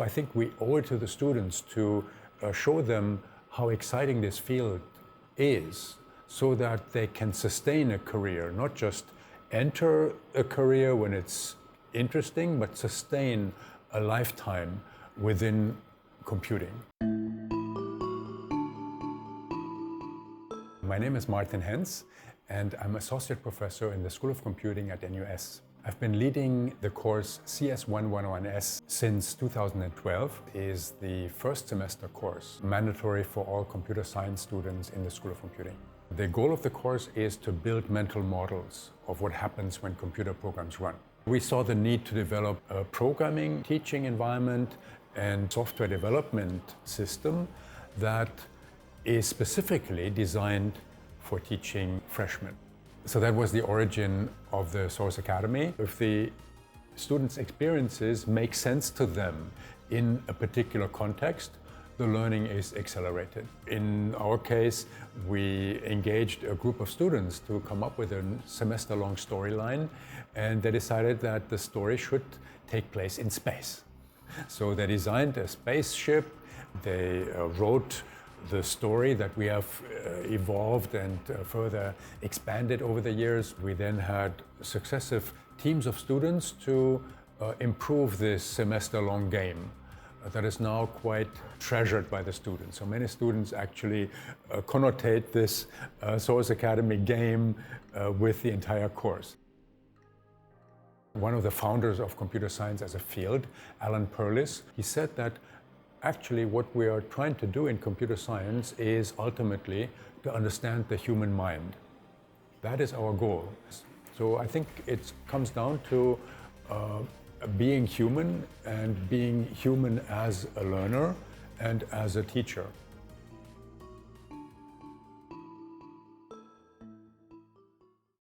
I think we owe it to the students to show them how exciting this field is so that they can sustain a career, not just enter a career when it's interesting, but sustain a lifetime within computing. My name is Martin Henz, and I'm Associate Professor in the School of Computing at NUS. I've been leading the course CS111S since 2012. It is the first semester course, mandatory for all computer science students in the School of Computing. The goal of the course is to build mental models of what happens when computer programs run. We saw the need to develop a programming, teaching environment and software development system that is specifically designed for teaching freshmen. So that was the origin of the Source Academy. If the students' experiences make sense to them in a particular context, the learning is accelerated. In our case, we engaged a group of students to come up with a semester-long storyline, and they decided that the story should take place in space. So they designed a spaceship, they wrote the story that we have evolved and further expanded over the years. We then had successive teams of students to improve this semester-long game that is now quite treasured by the students. So many students actually connotate this Source Academy game with the entire course. One of the founders of computer science as a field, Alan Perlis, he said that actually what we are trying to do in computer science is ultimately to understand the human mind. That is our goal. So I think it comes down to being human and being human as a learner and as a teacher.